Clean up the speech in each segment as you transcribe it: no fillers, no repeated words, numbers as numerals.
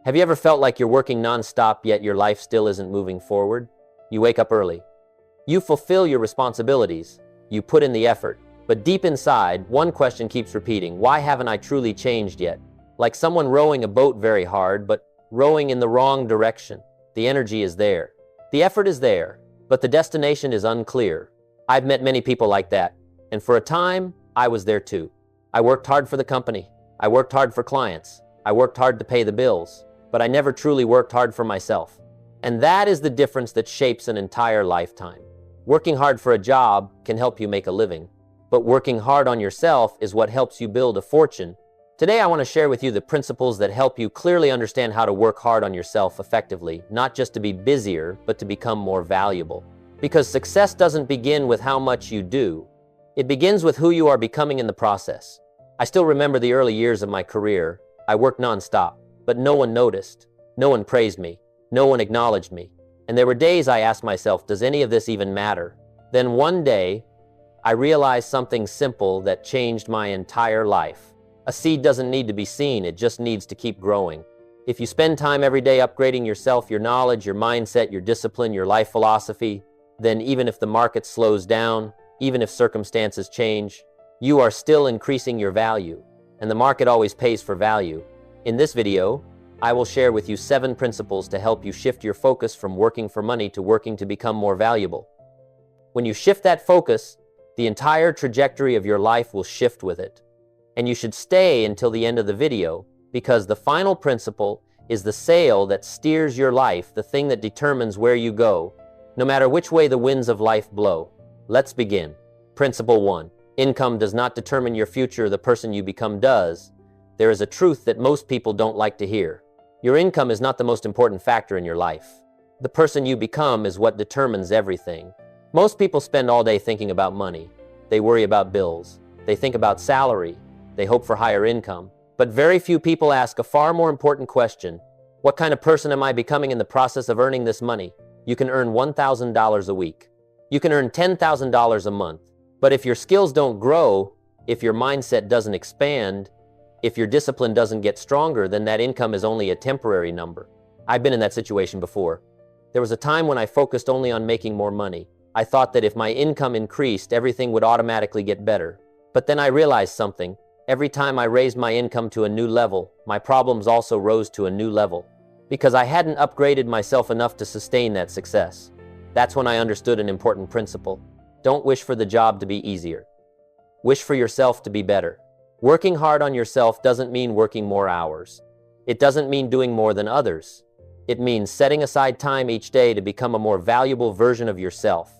Have you ever felt like you're working nonstop, yet your life still isn't moving forward? You wake up early. You fulfill your responsibilities. You put in the effort. But deep inside, one question keeps repeating: why haven't I truly changed yet? Like someone rowing a boat very hard, but rowing in the wrong direction. The energy is there. The effort is there, but the destination is unclear. I've met many people like that, and for a time, I was there too. I worked hard for the company. I worked hard for clients. I worked hard to pay the bills, but I never truly worked hard for myself. And that is the difference that shapes an entire lifetime. Working hard for a job can help you make a living, but working hard on yourself is what helps you build a fortune. Today, I want to share with you the principles that help you clearly understand how to work hard on yourself effectively, not just to be busier, but to become more valuable. Because success doesn't begin with how much you do. It begins with who you are becoming in the process. I still remember the early years of my career. I worked nonstop, but no one noticed. No one praised me. No one acknowledged me. And there were days I asked myself, does any of this even matter? Then one day, I realized something simple that changed my entire life. A seed doesn't need to be seen, it just needs to keep growing. If you spend time every day upgrading yourself, your knowledge, your mindset, your discipline, your life philosophy, then even if the market slows down, even if circumstances change, you are still increasing your value. And the market always pays for value. In this video, I will share with you 7 principles to help you shift your focus from working for money to working to become more valuable. When you shift that focus, the entire trajectory of your life will shift with it. And you should stay until the end of the video, because the final principle is the sail that steers your life, the thing that determines where you go, no matter which way the winds of life blow. Let's begin. Principle 1. Income does not determine your future, the person you become does. There is a truth that most people don't like to hear. Your income is not the most important factor in your life. The person you become is what determines everything. Most people spend all day thinking about money. They worry about bills. They think about salary. They hope for higher income. But very few people ask a far more important question. What kind of person am I becoming in the process of earning this money? You can earn $1,000 a week. You can earn $10,000 a month. But if your skills don't grow, if your mindset doesn't expand, if your discipline doesn't get stronger, then that income is only a temporary number. I've been in that situation before. There was a time when I focused only on making more money. I thought that if my income increased, everything would automatically get better. But then I realized something. Every time I raised my income to a new level, my problems also rose to a new level. Because I hadn't upgraded myself enough to sustain that success. That's when I understood an important principle. Don't wish for the job to be easier. Wish for yourself to be better. Working hard on yourself doesn't mean working more hours. It doesn't mean doing more than others. It means setting aside time each day to become a more valuable version of yourself.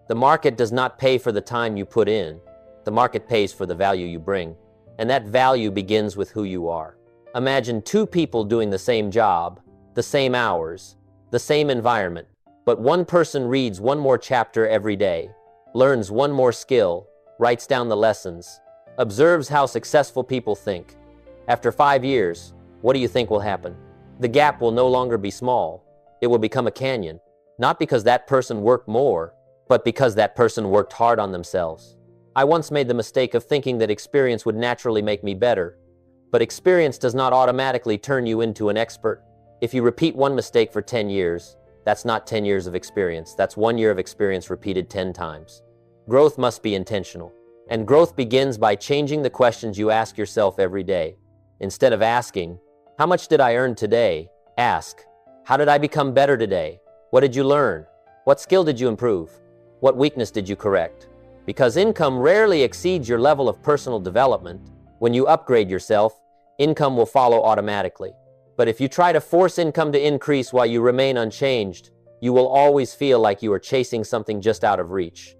The market does not pay for the time you put in. The market pays for the value you bring. And that value begins with who you are. Imagine 2 people doing the same job, the same hours, the same environment, but one person reads 1 more chapter every day, learns 1 more skill, writes down the lessons, observes how successful people think. After 5 years, what do you think will happen? The gap will no longer be small. It will become a canyon, not because that person worked more, but because that person worked hard on themselves. I once made the mistake of thinking that experience would naturally make me better, but experience does not automatically turn you into an expert. If you repeat one mistake for 10 years, that's not 10 years of experience. That's 1 year of experience repeated 10 times. Growth must be intentional, and growth begins by changing the questions you ask yourself every day. Instead of asking, how much did I earn today? Ask, how did I become better today? What did you learn? What skill did you improve? What weakness did you correct? Because income rarely exceeds your level of personal development. When you upgrade yourself, income will follow automatically. But if you try to force income to increase while you remain unchanged, you will always feel like you are chasing something just out of reach.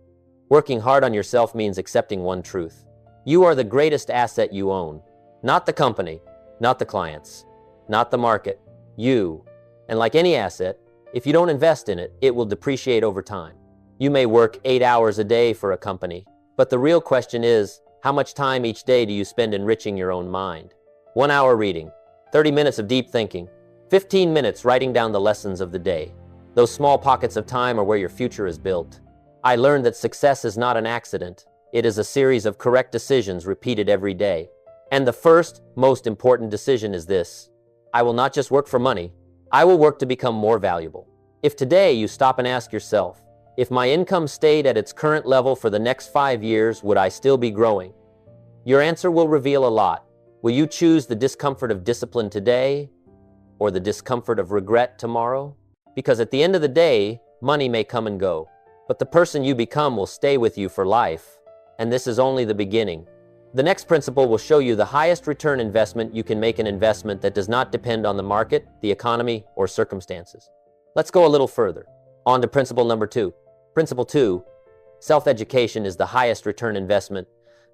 Working hard on yourself means accepting one truth. You are the greatest asset you own. Not the company, not the clients, not the market. You. And like any asset, if you don't invest in it, it will depreciate over time. You may work 8 hours a day for a company, but the real question is, how much time each day do you spend enriching your own mind? 1 hour reading, 30 minutes of deep thinking, 15 minutes writing down the lessons of the day. Those small pockets of time are where your future is built. I learned that success is not an accident. It is a series of correct decisions repeated every day. And the first, most important decision is this: I will not just work for money. I will work to become more valuable. If today you stop and ask yourself, if my income stayed at its current level for the next 5 years, would I still be growing? Your answer will reveal a lot. Will you choose the discomfort of discipline today or the discomfort of regret tomorrow? Because at the end of the day, money may come and go, but the person you become will stay with you for life. And this is only the beginning. The next principle will show you the highest return investment you can make, an investment that does not depend on the market, the economy, or circumstances. Let's go a little further. On to principle number 2. Principle 2, self-education is the highest return investment.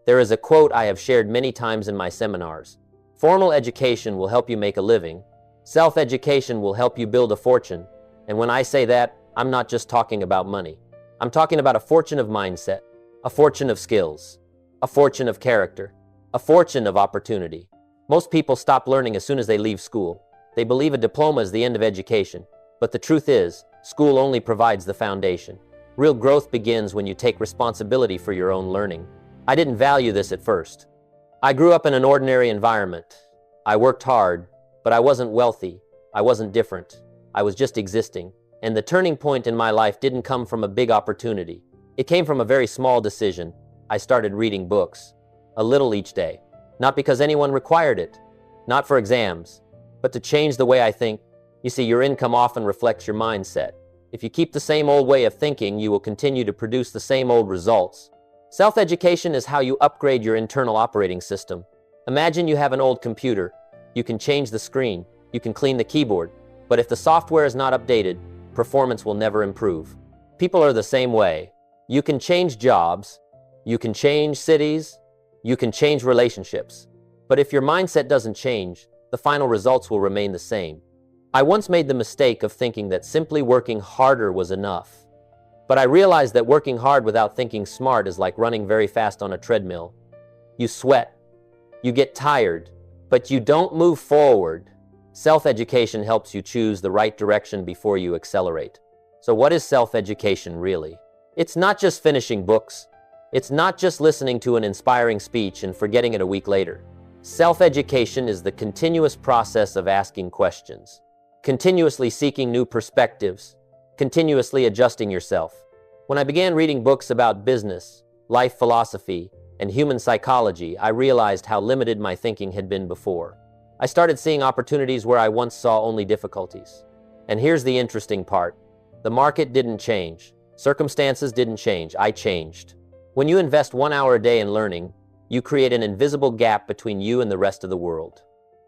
There is a quote I have shared many times in my seminars. Formal education will help you make a living. Self-education will help you build a fortune. And when I say that, I'm not just talking about money. I'm talking about a fortune of mindset, a fortune of skills, a fortune of character, a fortune of opportunity. Most people stop learning as soon as they leave school. They believe a diploma is the end of education. But the truth is, school only provides the foundation. Real growth begins when you take responsibility for your own learning. I didn't value this at first. I grew up in an ordinary environment. I worked hard, but I wasn't wealthy. I wasn't different. I was just existing. And the turning point in my life didn't come from a big opportunity. It came from a very small decision. I started reading books, a little each day. Not because anyone required it, not for exams, but to change the way I think. You see, your income often reflects your mindset. If you keep the same old way of thinking, you will continue to produce the same old results. Self-education is how you upgrade your internal operating system. Imagine you have an old computer. You can change the screen, you can clean the keyboard, but if the software is not updated, performance will never improve. People are the same way. You can change jobs, you can change cities, you can change relationships. But if your mindset doesn't change, the final results will remain the same. I once made the mistake of thinking that simply working harder was enough. But I realized that working hard without thinking smart is like running very fast on a treadmill. You sweat, you get tired, but you don't move forward. Self-education helps you choose the right direction before you accelerate. So what is self-education really? It's not just finishing books. It's not just listening to an inspiring speech and forgetting it a week later. Self-education is the continuous process of asking questions, continuously seeking new perspectives, continuously adjusting yourself. When I began reading books about business, life philosophy, and human psychology, I realized how limited my thinking had been before. I started seeing opportunities where I once saw only difficulties. And here's the interesting part. The market didn't change. Circumstances didn't change. I changed. When you invest 1 hour a day in learning, you create an invisible gap between you and the rest of the world.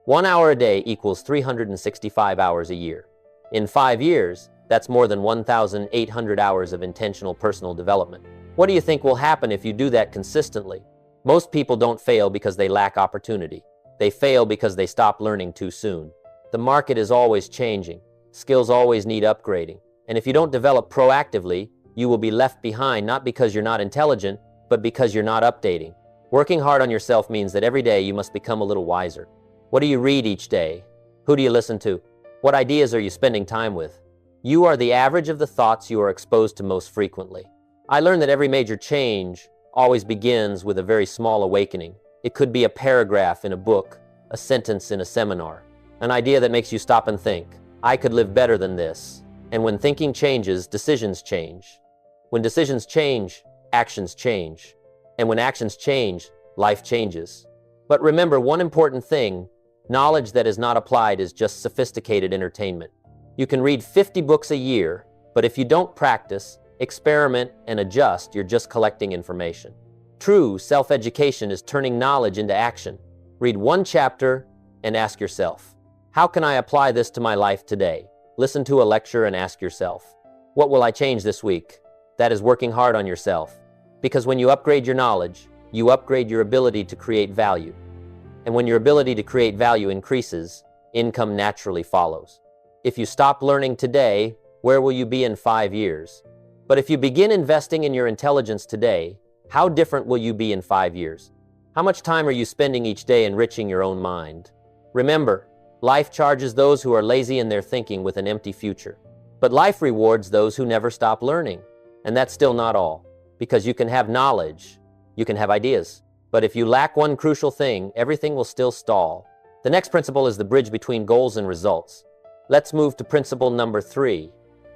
1 hour a day equals 365 hours a year. In 5 years, that's more than 1,800 hours of intentional personal development. What do you think will happen if you do that consistently? Most people don't fail because they lack opportunity. They fail because they stop learning too soon. The market is always changing. Skills always need upgrading. And if you don't develop proactively, you will be left behind, not because you're not intelligent, but because you're not updating. Working hard on yourself means that every day you must become a little wiser. What do you read each day? Who do you listen to? What ideas are you spending time with? You are the average of the thoughts you are exposed to most frequently. I learned that every major change always begins with a very small awakening. It could be a paragraph in a book, a sentence in a seminar, an idea that makes you stop and think, I could live better than this. And when thinking changes, decisions change. When decisions change, actions change. And when actions change, life changes. But remember one important thing, knowledge that is not applied is just sophisticated entertainment. You can read 50 books a year, but if you don't practice, experiment, and adjust, you're just collecting information. True self-education is turning knowledge into action. Read one chapter and ask yourself, how can I apply this to my life today? Listen to a lecture and ask yourself, what will I change this week? That is working hard on yourself. Because when you upgrade your knowledge, you upgrade your ability to create value. And when your ability to create value increases, income naturally follows. If you stop learning today, where will you be in 5 years? But if you begin investing in your intelligence today, how different will you be in 5 years? How much time are you spending each day enriching your own mind? Remember, life charges those who are lazy in their thinking with an empty future. But life rewards those who never stop learning. And that's still not all. Because you can have knowledge, you can have ideas. But if you lack one crucial thing, everything will still stall. The next principle is the bridge between goals and results. Let's move to principle number 3.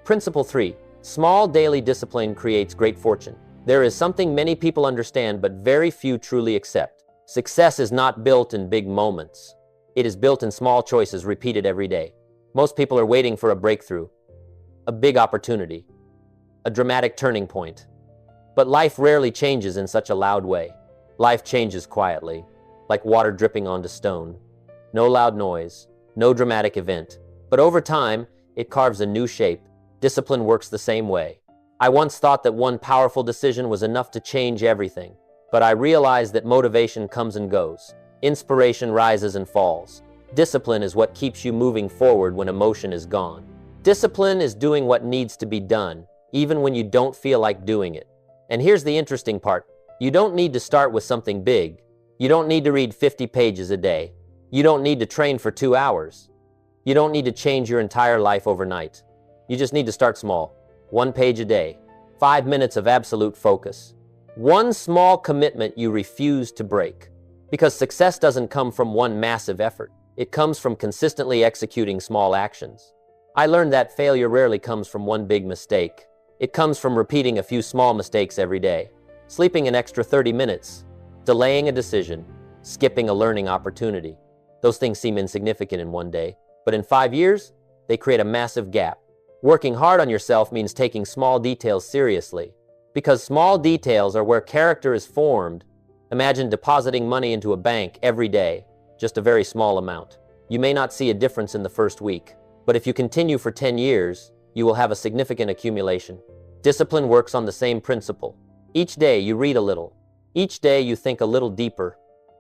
Principle 3. Small daily discipline creates great fortune. There is something many people understand but very few truly accept. Success is not built in big moments. It is built in small choices repeated every day. Most people are waiting for a breakthrough, a big opportunity, a dramatic turning point. But life rarely changes in such a loud way. Life changes quietly, like water dripping onto stone. No loud noise, no dramatic event. But over time, it carves a new shape. Discipline works the same way. I once thought that one powerful decision was enough to change everything. But I realized that motivation comes and goes. Inspiration rises and falls. Discipline is what keeps you moving forward when emotion is gone. Discipline is doing what needs to be done, even when you don't feel like doing it. And here's the interesting part. You don't need to start with something big. You don't need to read 50 pages a day. You don't need to train for 2 hours. You don't need to change your entire life overnight. You just need to start small. 1 page a day. 5 minutes of absolute focus. One small commitment you refuse to break. Because success doesn't come from one massive effort. It comes from consistently executing small actions. I learned that failure rarely comes from one big mistake. It comes from repeating a few small mistakes every day. Sleeping an extra 30 minutes. Delaying a decision. Skipping a learning opportunity. Those things seem insignificant in one day, but in 5 years, they create a massive gap. Working hard on yourself means taking small details seriously. Because small details are where character is formed. Imagine depositing money into a bank every day, just a very small amount. You may not see a difference in the first week, but if you continue for 10 years, you will have a significant accumulation. Discipline works on the same principle. Each day you read a little. Each day you think a little deeper.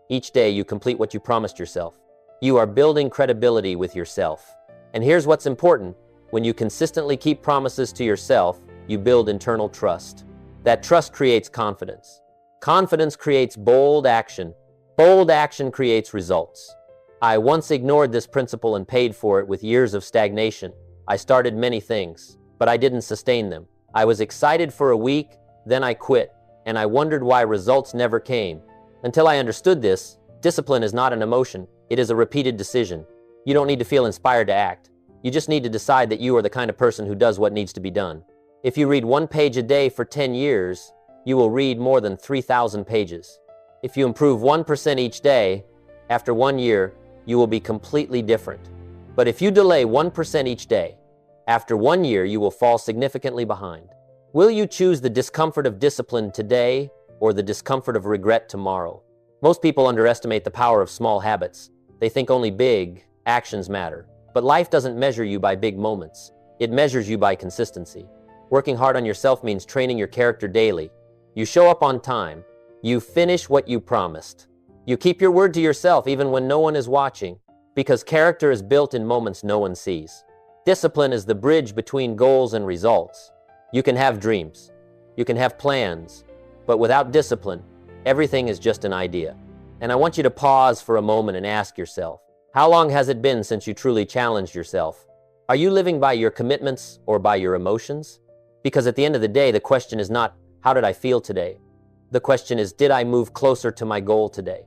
Each day you complete what you promised yourself. You are building credibility with yourself. And here's what's important. When you consistently keep promises to yourself, you build internal trust. That trust creates confidence. Confidence creates bold action. Bold action creates results. I once ignored this principle and paid for it with years of stagnation. I started many things, but I didn't sustain them. I was excited for a week, then I quit, and I wondered why results never came. Until I understood this, discipline is not an emotion, it is a repeated decision. You don't need to feel inspired to act. You just need to decide that you are the kind of person who does what needs to be done. If you read 1 page a day for 10 years, you will read more than 3,000 pages. If you improve 1% each day, after 1 year, you will be completely different. But if you delay 1% each day, after 1 year, you will fall significantly behind. Will you choose the discomfort of discipline today or the discomfort of regret tomorrow? Most people underestimate the power of small habits. They think only big actions matter. But life doesn't measure you by big moments. It measures you by consistency. Working hard on yourself means training your character daily. You show up on time. You finish what you promised. You keep your word to yourself even when no one is watching, because character is built in moments no one sees. Discipline is the bridge between goals and results. You can have dreams. You can have plans. But without discipline, everything is just an idea. And I want you to pause for a moment and ask yourself, how long has it been since you truly challenged yourself? Are you living by your commitments or by your emotions? Because at the end of the day, the question is not, how did I feel today? The question is, did I move closer to my goal today?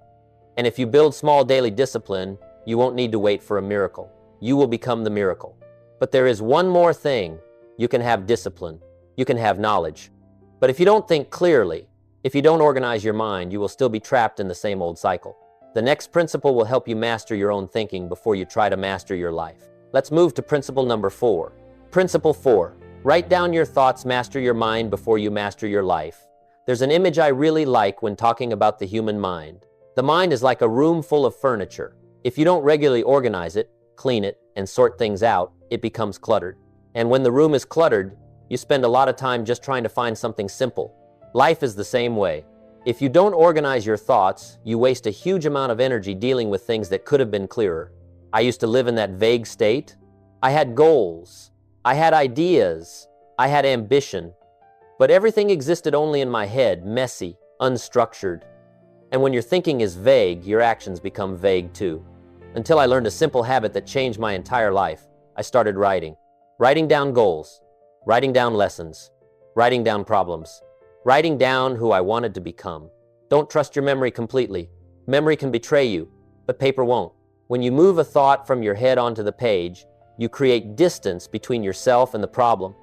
And if you build small daily discipline, you won't need to wait for a miracle. You will become the miracle. But there is one more thing. You can have discipline. You can have knowledge. But if you don't think clearly, if you don't organize your mind, you will still be trapped in the same old cycle. The next principle will help you master your own thinking before you try to master your life. Let's move to principle number 4. Principle 4. Write down your thoughts, master your mind before you master your life. There's an image I really like when talking about the human mind. The mind is like a room full of furniture. If you don't regularly organize it, clean it, and sort things out, it becomes cluttered. And when the room is cluttered, you spend a lot of time just trying to find something simple. Life is the same way. If you don't organize your thoughts, you waste a huge amount of energy dealing with things that could have been clearer. I used to live in that vague state. I had goals. I had ideas. I had ambition. But everything existed only in my head, messy, unstructured. And when your thinking is vague, your actions become vague too. Until I learned a simple habit that changed my entire life. I started writing. Writing down goals. Writing down lessons. Writing down problems. Writing down who I wanted to become. Don't trust your memory completely. Memory can betray you, but paper won't. When you move a thought from your head onto the page, you create distance between yourself and the problem,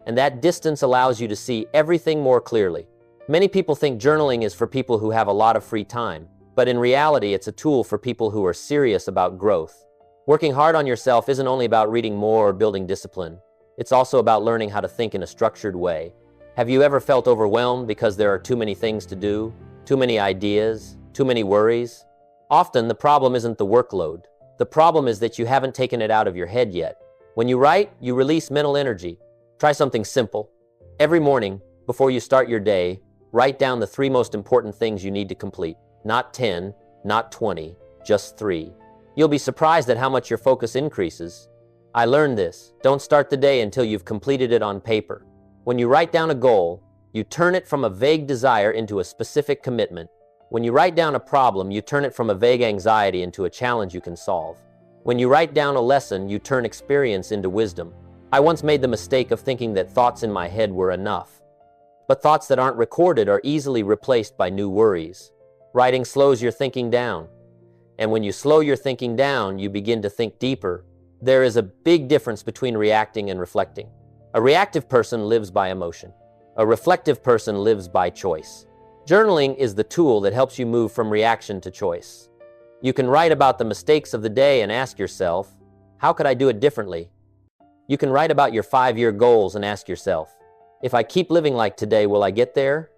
and that distance allows you to see everything more clearly. Many people think journaling is for people who have a lot of free time, but in reality, it's a tool for people who are serious about growth. Working hard on yourself isn't only about reading more or building discipline. It's also about learning how to think in a structured way. Have you ever felt overwhelmed because there are too many things to do, too many ideas, too many worries? Often, the problem isn't the workload. The problem is that you haven't taken it out of your head yet. When you write, you release mental energy. Try something simple. Every morning, before you start your day, write down the 3 most important things you need to complete. Not 10, not 20, just 3. You'll be surprised at how much your focus increases. I learned this. Don't start the day until you've completed it on paper. When you write down a goal, you turn it from a vague desire into a specific commitment. When you write down a problem, you turn it from a vague anxiety into a challenge you can solve. When you write down a lesson, you turn experience into wisdom. I once made the mistake of thinking that thoughts in my head were enough. But thoughts that aren't recorded are easily replaced by new worries. Writing slows your thinking down. And when you slow your thinking down, you begin to think deeper. There is a big difference between reacting and reflecting. A reactive person lives by emotion. A reflective person lives by choice. Journaling is the tool that helps you move from reaction to choice. You can write about the mistakes of the day and ask yourself, how could I do it differently? You can write about your 5-year goals and ask yourself, if I keep living like today, will I get there?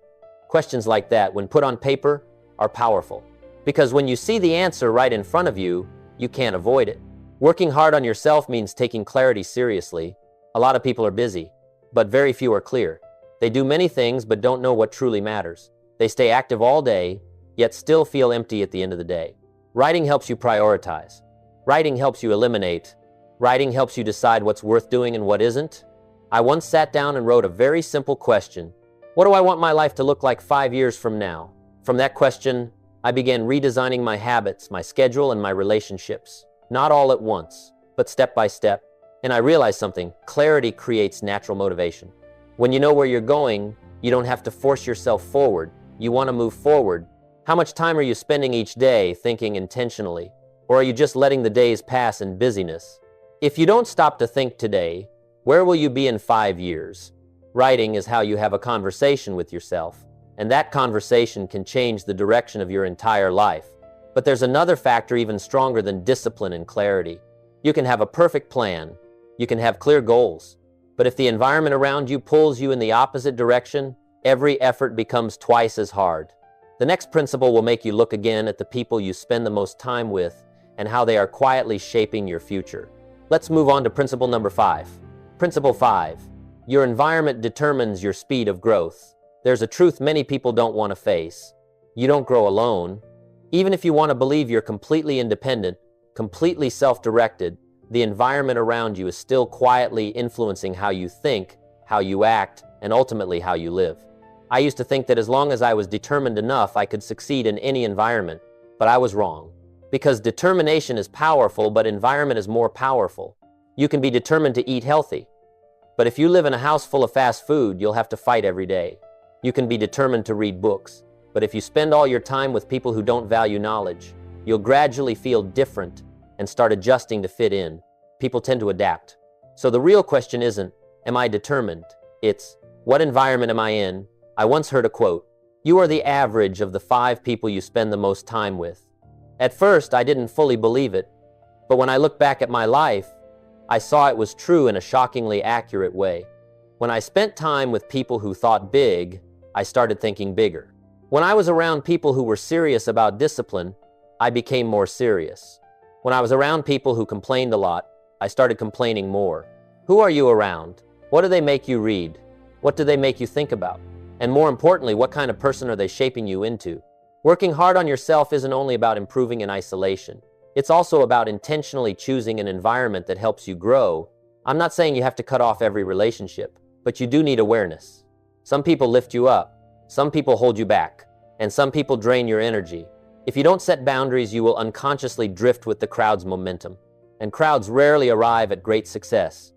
Questions like that, when put on paper, are powerful. Because when you see the answer right in front of you, you can't avoid it. Working hard on yourself means taking clarity seriously. A lot of people are busy, but very few are clear. They do many things but don't know what truly matters. They stay active all day, yet still feel empty at the end of the day. Writing helps you prioritize. Writing helps you eliminate. Writing helps you decide what's worth doing and what isn't. I once sat down and wrote a very simple question. What do I want my life to look like 5 years from now? From that question, I began redesigning my habits, my schedule, and my relationships. Not all at once, but step by step. And I realized something. Clarity creates natural motivation. When you know where you're going, you don't have to force yourself forward. You want to move forward. How much time are you spending each day thinking intentionally? Or are you just letting the days pass in busyness? If you don't stop to think today, where will you be in 5 years? Writing is how you have a conversation with yourself, and that conversation can change the direction of your entire life. But there's another factor even stronger than discipline and clarity. You can have a perfect plan. You can have clear goals. But if the environment around you pulls you in the opposite direction, every effort becomes twice as hard. The next principle will make you look again at the people you spend the most time with and how they are quietly shaping your future. Let's move on to principle number 5. Principle 5. Your environment determines your speed of growth. There's a truth many people don't want to face. You don't grow alone. Even if you want to believe you're completely independent, completely self-directed, the environment around you is still quietly influencing how you think, how you act, and ultimately how you live. I used to think that as long as I was determined enough, I could succeed in any environment, but I was wrong. Because determination is powerful, but environment is more powerful. You can be determined to eat healthy, but if you live in a house full of fast food, you'll have to fight every day. You can be determined to read books, but if you spend all your time with people who don't value knowledge, you'll gradually feel different and start adjusting to fit in. People tend to adapt. So the real question isn't, am I determined? It's, what environment am I in? I once heard a quote, you are the average of the 5 people you spend the most time with. At first, I didn't fully believe it, but when I look back at my life, I saw it was true in a shockingly accurate way. When I spent time with people who thought big, I started thinking bigger. When I was around people who were serious about discipline, I became more serious. When I was around people who complained a lot, I started complaining more. Who are you around? What do they make you read? What do they make you think about? And more importantly, what kind of person are they shaping you into? Working hard on yourself isn't only about improving in isolation. It's also about intentionally choosing an environment that helps you grow. I'm not saying you have to cut off every relationship, but you do need awareness. Some people lift you up, some people hold you back, and some people drain your energy. If you don't set boundaries, you will unconsciously drift with the crowd's momentum. And crowds rarely arrive at great success.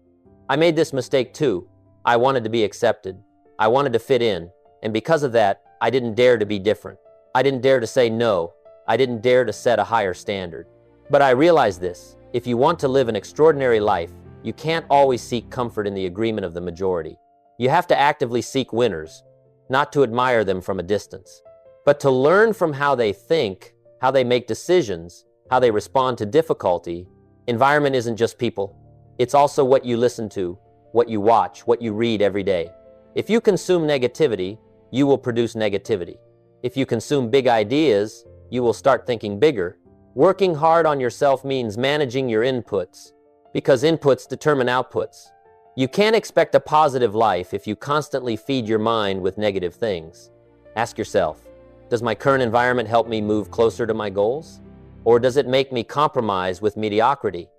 I made this mistake too. I wanted to be accepted. I wanted to fit in, and because of that, I didn't dare to be different. I didn't dare to say no. I didn't dare to set a higher standard. But I realize this: if you want to live an extraordinary life, you can't always seek comfort in the agreement of the majority. You have to actively seek winners, not to admire them from a distance, but to learn from how they think, how they make decisions, how they respond to difficulty. Environment isn't just people. It's also what you listen to, what you watch, what you read every day. If you consume negativity, you will produce negativity. If you consume big ideas, you will start thinking bigger. Working hard on yourself means managing your inputs, because inputs determine outputs. You can't expect a positive life if you constantly feed your mind with negative things. Ask yourself, does my current environment help me move closer to my goals? Or does it make me compromise with mediocrity?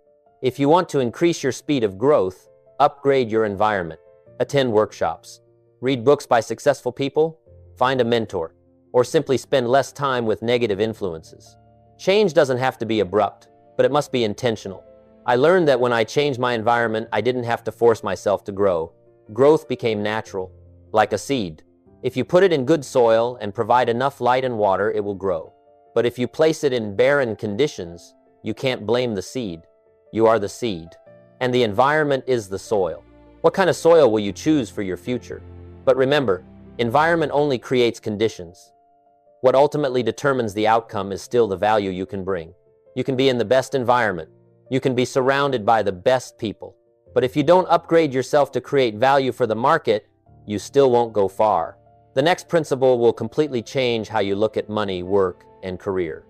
If you want to increase your speed of growth, upgrade your environment. Attend workshops. Read books by successful people. Find a mentor. Or simply spend less time with negative influences. Change doesn't have to be abrupt, but it must be intentional. I learned that when I changed my environment, I didn't have to force myself to grow. Growth became natural, like a seed. If you put it in good soil and provide enough light and water, it will grow. But if you place it in barren conditions, you can't blame the seed. You are the seed, and the environment is the soil. What kind of soil will you choose for your future? But remember, environment only creates conditions. What ultimately determines the outcome is still the value you can bring. You can be in the best environment. You can be surrounded by the best people. But if you don't upgrade yourself to create value for the market, you still won't go far. The next principle will completely change how you look at money, work, and career.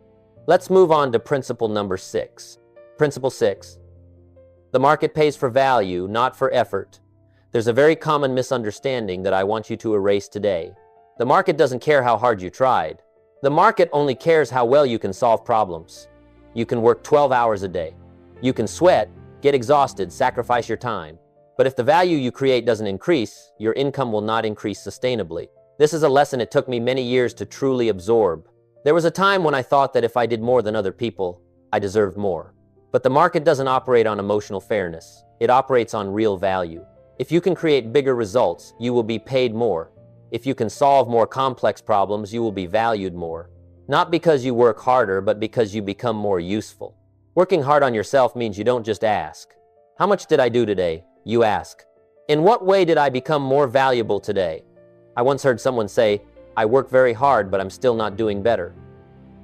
Let's move on to principle number 6. Principle 6. The market pays for value, not for effort. There's a very common misunderstanding that I want you to erase today. The market doesn't care how hard you tried. The market only cares how well you can solve problems. You can work 12 hours a day. You can sweat, get exhausted, sacrifice your time. But if the value you create doesn't increase, your income will not increase sustainably. This is a lesson it took me many years to truly absorb. There was a time when I thought that if I did more than other people, I deserved more. But the market doesn't operate on emotional fairness. It operates on real value. If you can create bigger results, you will be paid more. If you can solve more complex problems, you will be valued more. Not because you work harder, but because you become more useful. Working hard on yourself means you don't just ask, "How much did I do today?" You ask, "In what way did I become more valuable today?" I once heard someone say, "I work very hard, but I'm still not doing better."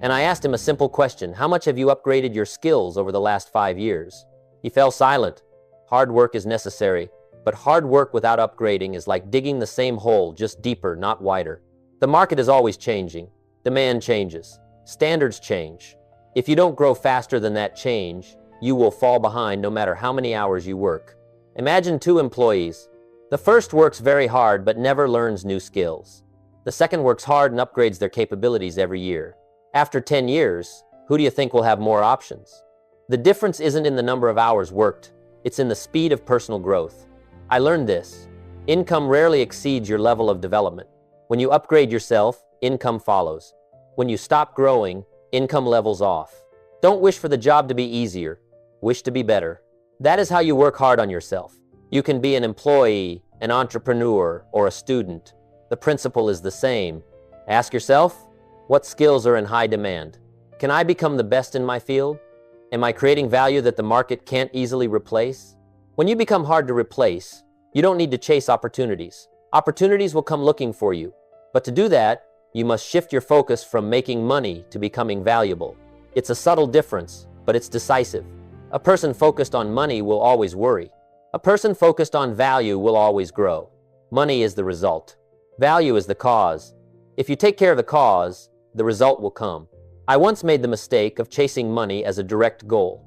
And I asked him a simple question: "How much have you upgraded your skills over the last 5 years?" He fell silent. Hard work is necessary, but hard work without upgrading is like digging the same hole, just deeper, not wider. The market is always changing. Demand changes. Standards change. If you don't grow faster than that change, you will fall behind no matter how many hours you work. Imagine 2 employees. The first works very hard but never learns new skills. The second works hard and upgrades their capabilities every year. After 10 years, who do you think will have more options? The difference isn't in the number of hours worked, it's in the speed of personal growth. I learned this. Income rarely exceeds your level of development. When you upgrade yourself, income follows. When you stop growing, income levels off. Don't wish for the job to be easier. Wish to be better. That is how you work hard on yourself. You can be an employee, an entrepreneur, or a student. The principle is the same. Ask yourself, what skills are in high demand? Can I become the best in my field? Am I creating value that the market can't easily replace? When you become hard to replace, you don't need to chase opportunities. Opportunities will come looking for you. But to do that, you must shift your focus from making money to becoming valuable. It's a subtle difference, but it's decisive. A person focused on money will always worry. A person focused on value will always grow. Money is the result. Value is the cause. If you take care of the cause, the result will come. I once made the mistake of chasing money as a direct goal.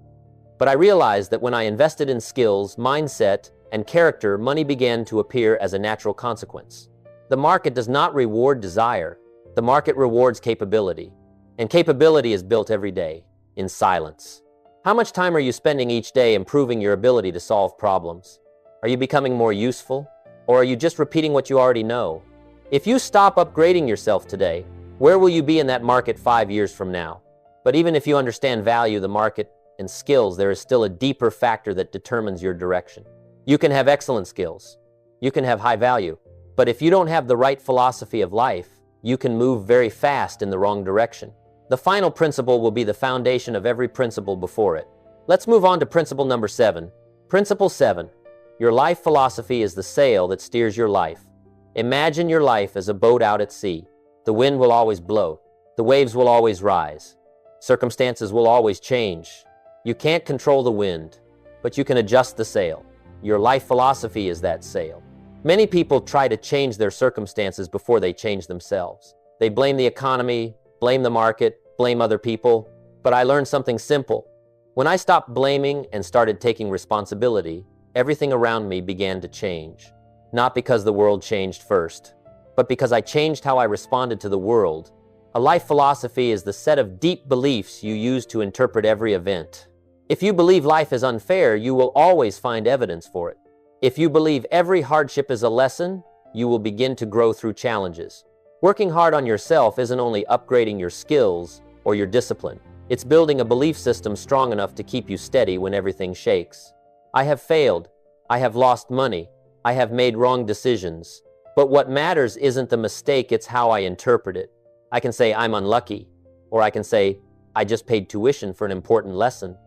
But I realized that when I invested in skills, mindset, and character, money began to appear as a natural consequence. The market does not reward desire. The market rewards capability. And capability is built every day, in silence. How much time are you spending each day improving your ability to solve problems? Are you becoming more useful? Or are you just repeating what you already know? If you stop upgrading yourself today, where will you be in that market 5 years from now? But even if you understand value, the market, and skills, there is still a deeper factor that determines your direction. You can have excellent skills. You can have high value. But if you don't have the right philosophy of life, you can move very fast in the wrong direction. The final principle will be the foundation of every principle before it. Let's move on to principle number 7. Principle 7. Your life philosophy is the sail that steers your life. Imagine your life as a boat out at sea. The wind will always blow. The waves will always rise. Circumstances will always change. You can't control the wind, but you can adjust the sail. Your life philosophy is that sail. Many people try to change their circumstances before they change themselves. They blame the economy, blame the market, blame other people. But I learned something simple. When I stopped blaming and started taking responsibility, everything around me began to change. Not because the world changed first, but because I changed how I responded to the world. A life philosophy is the set of deep beliefs you use to interpret every event. If you believe life is unfair, you will always find evidence for it. If you believe every hardship is a lesson, you will begin to grow through challenges. Working hard on yourself isn't only upgrading your skills or your discipline. It's building a belief system strong enough to keep you steady when everything shakes. I have failed. I have lost money. I have made wrong decisions. But what matters isn't the mistake, it's how I interpret it. I can say I'm unlucky, or I can say I just paid tuition for an important lesson.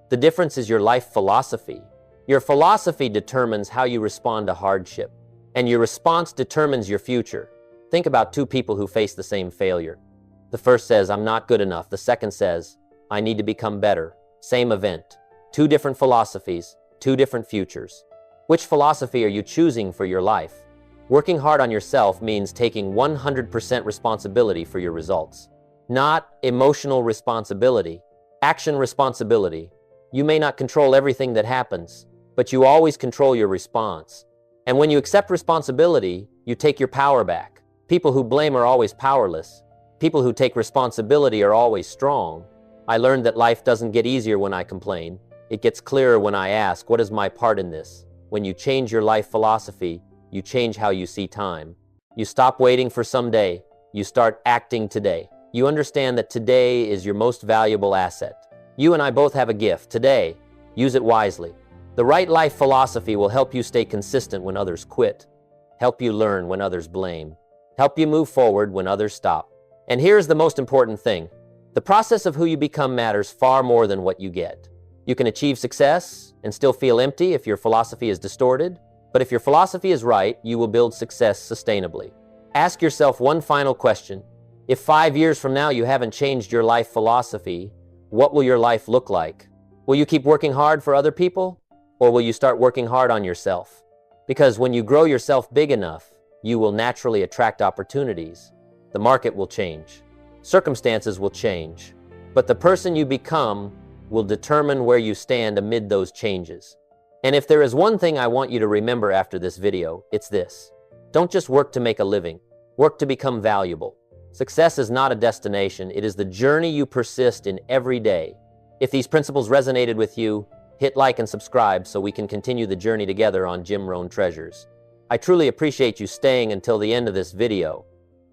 The difference is your life philosophy. Your philosophy determines how you respond to hardship, and your response determines your future. Think about two people who face the same failure. The first says, I'm not good enough. The second says, I need to become better. Same event. Two different philosophies, two different futures. Which philosophy are you choosing for your life? Working hard on yourself means taking 100% responsibility for your results. Not emotional responsibility, action responsibility. You may not control everything that happens, but you always control your response. And when you accept responsibility, you take your power back. People who blame are always powerless. People who take responsibility are always strong. I learned that life doesn't get easier when I complain. It gets clearer when I ask, what is my part in this? When you change your life philosophy, you change how you see time. You stop waiting for someday. You start acting today. You understand that today is your most valuable asset. You and I both have a gift. Today, use it wisely. The right life philosophy will help you stay consistent when others quit, help you learn when others blame, help you move forward when others stop. And here's the most important thing. The process of who you become matters far more than what you get. You can achieve success and still feel empty if your philosophy is distorted, but if your philosophy is right, you will build success sustainably. Ask yourself one final question. If 5 years from now you haven't changed your life philosophy, what will your life look like? Will you keep working hard for other people, or will you start working hard on yourself? Because when you grow yourself big enough, you will naturally attract opportunities. The market will change. Circumstances will change. But the person you become will determine where you stand amid those changes. And if there is one thing I want you to remember after this video, it's this. Don't just work to make a living. Work to become valuable. Success is not a destination. It is the journey you persist in every day. If these principles resonated with you, hit like and subscribe so we can continue the journey together on Jim Rohn Treasures. I truly appreciate you staying until the end of this video.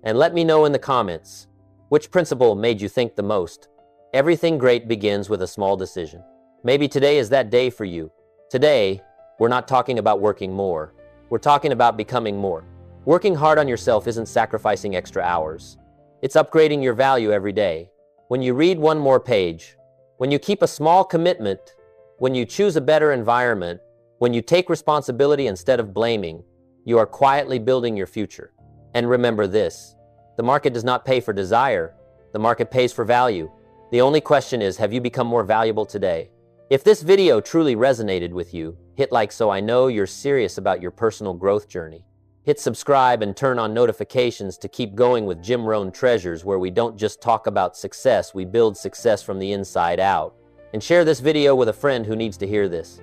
And let me know in the comments, which principle made you think the most? Everything great begins with a small decision. Maybe today is that day for you. Today, we're not talking about working more. We're talking about becoming more. Working hard on yourself isn't sacrificing extra hours. It's upgrading your value every day. When you read one more page, when you keep a small commitment, when you choose a better environment, when you take responsibility instead of blaming, you are quietly building your future. And remember this, the market does not pay for desire. The market pays for value. The only question is, have you become more valuable today? If this video truly resonated with you, hit like so I know you're serious about your personal growth journey. Hit subscribe and turn on notifications to keep going with Jim Rohn Treasures, where we don't just talk about success, we build success from the inside out. And share this video with a friend who needs to hear this.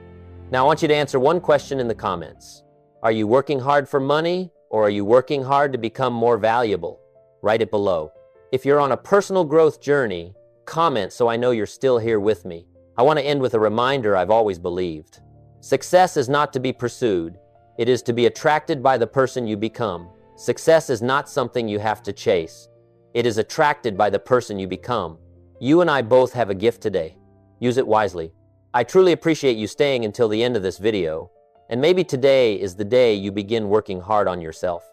Now I want you to answer one question in the comments. Are you working hard for money, or are you working hard to become more valuable? Write it below. If you're on a personal growth journey, comment so I know you're still here with me. I want to end with a reminder I've always believed. Success is not to be pursued. It is to be attracted by the person you become. Success is not something you have to chase. It is attracted by the person you become. You and I both have a gift today. Use it wisely. I truly appreciate you staying until the end of this video. And maybe today is the day you begin working hard on yourself.